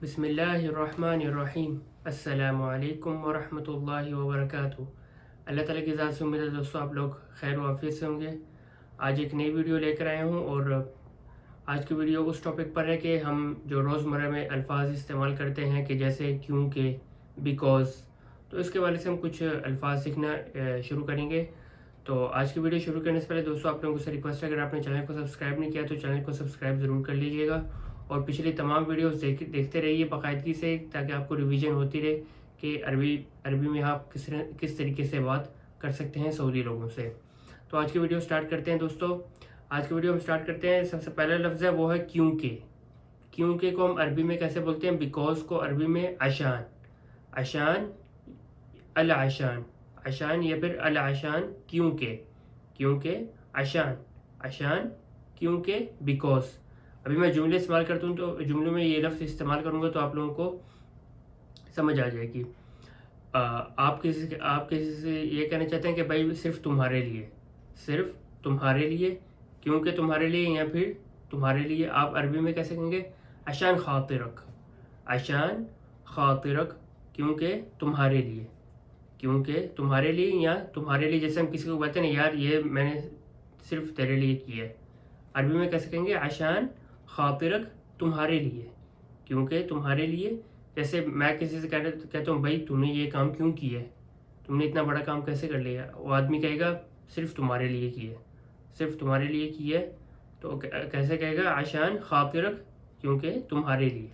बिस्मिल्लाहिर्रहमानिर्रहीम। अस्सलामु अलैकुम वरहमतुल्लाहि वबरकातुहू। अल्लाह ताला की ज़ात से उम्मीद है दोस्तों आप लोग खैर वाफियत से होंगे। आज एक नई वीडियो लेकर आया हूँ और आज की वीडियो उस टॉपिक पर है कि हम जो रोज़मर्रा में अल्फाज इस्तेमाल करते हैं कि जैसे क्योंकि, बिकॉज़, तो इसके बारे से हम कुछ अल्फाज सीखना शुरू करेंगे। तो आज की वीडियो शुरू करने से पहले दोस्तों आप लोगों से रिक्वेस्ट है, अगर आपने चैनल को सब्सक्राइब नहीं किया तो चैनल को सब्सक्राइब ज़रूर कर लीजिएगा और पिछली तमाम वीडियोस देखते रहिए बाकायदगी से, ताकि आपको रिवीजन होती रहे कि अरबी में आप किस तरीके से बात कर सकते हैं सऊदी लोगों से। तो आज की वीडियो स्टार्ट करते हैं दोस्तों। आज की वीडियो हम स्टार्ट करते हैं। सबसे पहला लफ्ज़ है वो है क्योंकि। क्योंकि को हम अरबी में कैसे बोलते हैं? बिकॉज को अरबी में अशान, अशान, अल अशान, अशान या फिर अल अशान। क्योंकि, क्योंकि, अशान, अशान, क्योंकि, बिकॉज। अभी मैं जुमले इस्तेमाल करता हूँ तो जुमलों में ये लफ्ज़ इस्तेमाल करूँगा तो आप लोगों को समझ आ जाएगी। आप किसी से ये कहना चाहते हैं कि भाई सिर्फ तुम्हारे लिए, सिर्फ तुम्हारे लिए, क्योंकि तुम्हारे लिए या फिर तुम्हारे लिए, आप अरबी में कैसे कहेंगे? अशान खातिरक, अशान खातिरक, क्योंकि तुम्हारे लिए, क्योंकि तुम्हारे लिए या तुम्हारे लिए। जैसे हम किसी को कहते हैं ना, यार ये मैंने सिर्फ तेरे लिए किया है, अरबी में कैसे कहेंगे? अशान खातिरक, तुम्हारे लिए, क्योंकि तुम्हारे लिए। जैसे मैं किसी से कहता हूँ भाई तूने ये काम क्यों किया है, तुमने इतना बड़ा काम कैसे कर लिया, वो आदमी कहेगा सिर्फ तुम्हारे लिए किया है, सिर्फ तुम्हारे लिए किया है। तो कैसे कहेगा? आशान खातिरक, क्योंकि तुम्हारे लिए।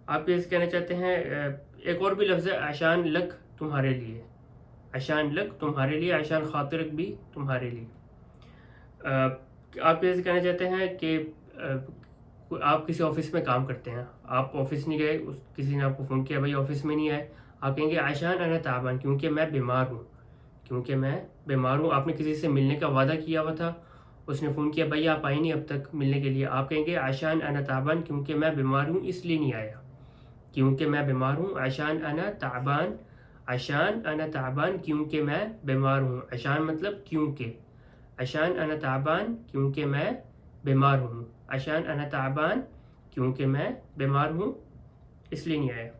आप कैसे कहना चाहते हैं? एक और भी लफ्ज़ है आशान लक, तुम्हारे लिए, आशान लक, तुम्हारे लिए, आशान खातिरक भी तुम्हारे लिए। आप कैसे कहना चाहते हैं कि आप किसी ऑफिस में काम करते हैं, आप ऑफिस नहीं गए, किसी ने आपको फ़ोन किया भाई ऑफिस में नहीं आए, आप कहेंगे आशान अना ताबान, क्योंकि मैं बीमार हूँ, क्योंकि मैं बीमार हूँ। आपने किसी से मिलने का वादा किया हुआ था, उसने फ़ोन किया भाई आप आए नहीं अब तक मिलने के लिए, आप कहेंगे आशान अना ताबान, क्योंकि मैं बीमार हूँ इसलिए नहीं आया, क्योंकि मैं बीमार हूँ। आशान अना ताबान, आशान अना ताबान, क्योंकि मैं बीमार हूँ। आशान मतलब क्योंकि, अशान अना ताबान, क्योंकि मैं बीमार हूँ, अशान अना ताबान, क्योंकि मैं बीमार हूँ इसलिए नहीं आया।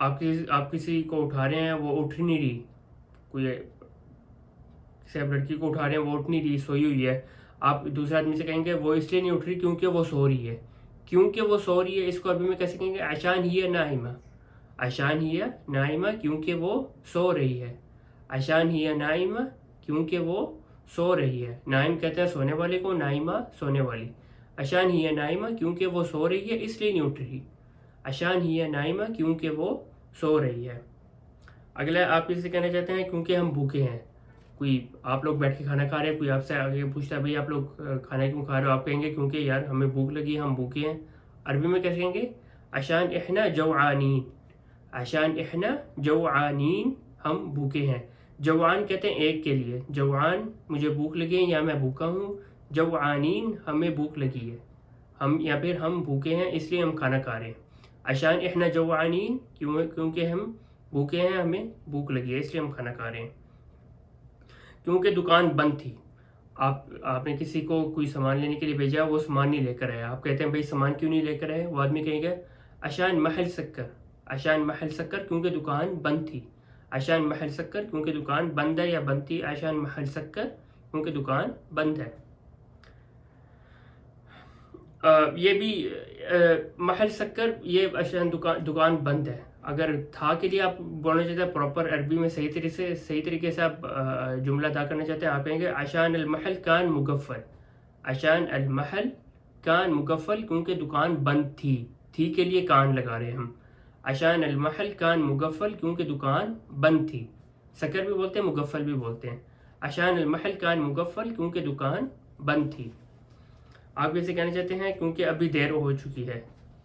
आप किसी को उठा रहे हैं, वो उठ नहीं रही, कोई किसी आप लड़की को उठा रहे हैं, वो उठ नहीं रही, सोई हुई है, आप दूसरे आदमी से कहेंगे वो इसलिए नहीं उठ रही क्योंकि वो सो रही है, क्योंकि वो सो रही है। इसको अरबी में कैसे कहेंगे? अशान ही है नाइमा, अशान ही है नाइमा, क्योंकि वो सो रही है, अशान ही है नाइमा, क्योंकि वो सो रही है। नाइम कहते हैं सोने वाले को, नाइमा सोने वाली। अशान ही है नाइमा, क्योंकि वो सो रही है इसलिए नहीं उठ रही, अशान ही है नाइमा, क्योंकि वो सो रही है। अगला आप इसे कहना चाहते हैं क्योंकि हम भूखे हैं। कोई आप लोग बैठ के खाना खा रहे हैं, कोई आपसे आगे पूछता है भाई आप लोग खाना क्यों खा रहे हो, आप कहेंगे क्योंकि यार हमें भूख लगी है, हम भूखे हैं। अरबी में कैसे कहेंगे? अशान इहना जवानीन, अशान इहना जवानीन, हम भूखे हैं। जवान कहते हैं एक के लिए, जवान मुझे भूख लगी है या मैं भूखा हूँ, जवानीन हमें भूख लगी है, हम या फिर हम भूखे हैं इसलिए हम खाना खा रहे हैं। अशान इहना जवानीन, क्योंकि हम भूखे हैं, हमें भूख लगी है इसलिए हम खाना खा रहे हैं। क्योंकि दुकान बंद थी, आपने किसी को कोई सामान लेने के लिए भेजा, वो सामान नहीं लेकर आया, आप कहते हैं भाई सामान क्यों नहीं लेकर आए, वो आदमी कहेगा अशान महल शक्कर, अशान महल शक्कर, क्योंकि दुकान बंद थी, अशान महल शक्कर, क्योंकि दुकान बंद है या बंद थी, अशान महल शक्कर, क्योंकि दुकान बंद है। ये भी महल शक्कर, ये अशान दुकान बंद है। अगर था के लिए आप बोलना चाहते हैं प्रॉपर अरबी में सही तरीके से आप जुमला अदा करना चाहते हैं, आप कहेंगे अशान अल महल कान मुगफ़ल, अशान अल महल कान मुगफ़ल, क्योंकि दुकान बंद थी के लिए कान लगा रहे हैं हम। अशान अल महल कान मुगफ़ल, क्योंकि दुकान बंद थी, शक्कर भी बोलते हैं मुगफ़ल भी बोलते हैं। अशान अल महल कान मुगफ़ल, क्योंकि दुकान बंद थी। आप कैसे कहना चाहते हैं? क्योंकि अभी देर हो चुकी है,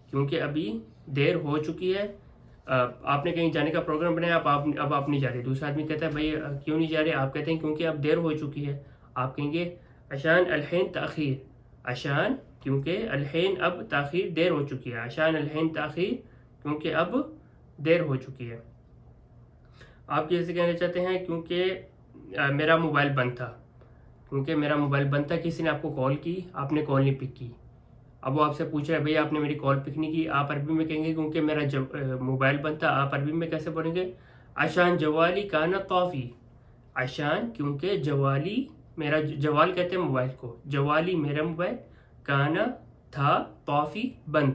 क्योंकि अभी देर हो चुकी है। आपने कहीं जाने का प्रोग्राम बनाया, अब आप नहीं जा रहे, दूसरा आदमी कहता है भाई क्यों नहीं जा रहे, आप कहते हैं क्योंकि अब देर हो चुकी है, आप कहेंगे अशान अलहैन ताखीर, अशान क्योंकि अलहैन अब ताखीर देर हो चुकी है, अशान अलहैन ताखीर, क्योंकि अब देर हो चुकी है। आप कैसे कहना चाहते हैं? क्योंकि मेरा मोबाइल बंद था, क्योंकि मेरा मोबाइल बंद था, किसी ने आपको कॉल की, आपने कॉल नहीं पिक की, اب وہ آپ سے پوچھ رہا ہے بھیا آپ نے میری کال پک نہیں کی، آپ عربی میں کہیں گے کیونکہ میرا موبائل بند تھا. آپ عربی میں کیسے بولیں گے؟ عشان جوالی کانا طافی. عشان کیونکہ جوالی میرا، جوال کہتے ہیں موبائل کو، جوالی میرا موبائل، کانا تھا، طافی بند.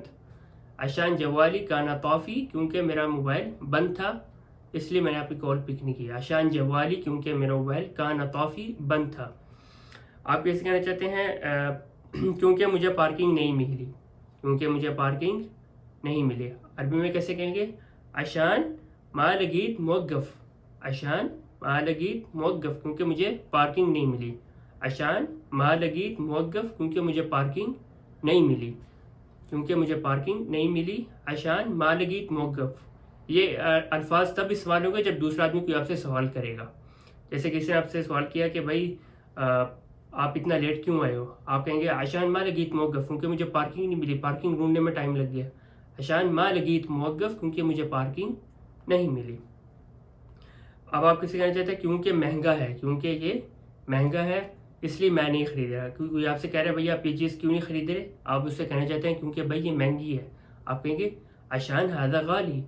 عشان جوالی کانا طافی کیونکہ میرا موبائل بند تھا اس لیے میں نے آپ کی کال پک نہیں کی. عشان جوالی کیونکہ میرا موبائل کانا طافی بند تھا. آپ کیسے کہنا چاہتے ہیں کیونکہ مجھے پارکنگ نہیں ملی. کیونکہ مجھے پارکنگ نہیں ملی عربی میں کیسے کہیں گے؟ عشان ما لقيت موقف. عشان ما لقيت موقف کیونکہ مجھے پارکنگ نہیں ملی. عشان ما لقيت موقف کیونکہ مجھے پارکنگ نہیں ملی. کیونکہ مجھے پارکنگ نہیں ملی. عشان ما لقيت موقف. یہ الفاظ تب استعمال ہوں گے جب دوسرا آدمی کوئی آپ سے سوال کرے گا. جیسے کسی نے آپ سے سوال کیا کہ بھائی آپ اتنا لیٹ کیوں آئے ہو، آپ کہیں گے عشان ما لقيت موقف کیونکہ مجھے پارکنگ نہیں ملی، پارکنگ ڈھونڈنے میں ٹائم لگ گیا. عشان ما لقيت موقف کیونکہ مجھے پارکنگ نہیں ملی. اب آپ کسی کہنا چاہتے ہیں کیونکہ مہنگا ہے. کیونکہ یہ مہنگا ہے اس لیے میں نہیں خرید رہا. کیونکہ آپ سے کہہ رہے ہیں بھائی آپ یہ چیز کیوں نہیں خرید رہے، آپ اس سے کہنا چاہتے ہیں کیونکہ بھائی یہ مہنگی ہے. آپ کہیں گے عشان ھذا غالی.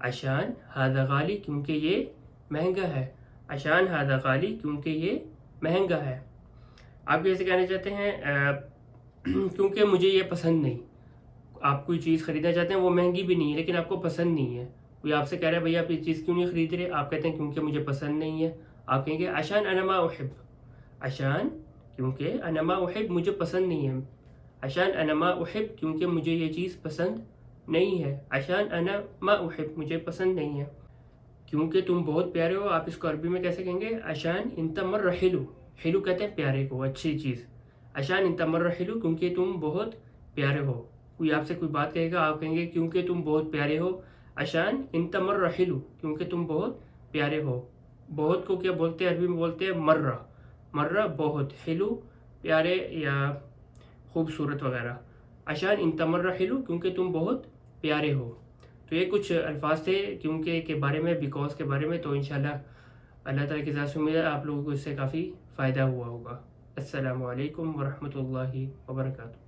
عشان ھذا غالی کیونکہ یہ مہنگا ہے. عشان ھذا غالی کیونکہ یہ مہنگا ہے. آپ کیسے کہنا چاہتے ہیں کیونکہ مجھے یہ پسند نہیں. آپ کوئی چیز خریدنا چاہتے ہیں وہ مہنگی بھی نہیں ہے لیکن آپ کو پسند نہیں ہے. کوئی آپ سے کہہ رہا ہے بھائی آپ یہ چیز کیوں نہیں خرید رہے، آپ کہتے ہیں کیونکہ مجھے پسند نہیں ہے. آپ کہیں گے عشان انا ما احب. عشان کیونکہ انا ما احب مجھے پسند نہیں ہے. عشان انا ما احب کیونکہ مجھے یہ چیز پسند نہیں ہے. عشان انا ما احب مجھے پسند نہیں ہے. کیونکہ تم بہت پیارے ہو، آپ اس کو عربی میں کیسے کہیں گے؟ عشان انت مرہ حلو. حلو کہتے ہیں پیارے کو، اچھی چیز. عشان انت مرہ حلو کیونکہ تم بہت پیارے ہو. کوئی آپ سے کوئی بات کہے گا آپ کہیں گے کیونکہ تم بہت پیارے ہو. عشان انت مرہ حلو کیونکہ تم بہت پیارے ہو. بہت کو کیا بولتے ہیں عربی میں؟ بولتے ہیں مرہ. مرہ بہت، حلو پیارے یا خوبصورت وغیرہ. عشان انت مرہ حلو کیونکہ تم بہت پیارے ہو. تو یہ کچھ الفاظ تھے کیونکہ کے بارے میں، بیکاز کے بارے میں. تو انشاءاللہ اللہ تعالیٰ کی ذات سے امید ہے آپ لوگوں کو اس سے کافی فائدہ ہوا ہوگا. السلام علیکم ورحمۃ اللہ وبرکاتہ.